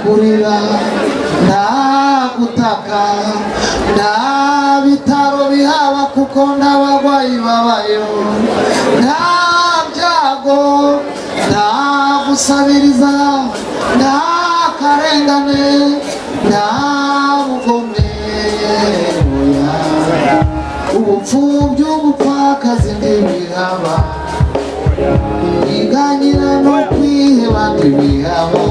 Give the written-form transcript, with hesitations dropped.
kurira nta gutaka nta bitaro bihaba kuko n'abarwayi babayo nta byago nta gusabiriza nta karengane nta bugome ubupfubyi ubupfakazi ntibihaba iganyira no kwiheba ntibihaba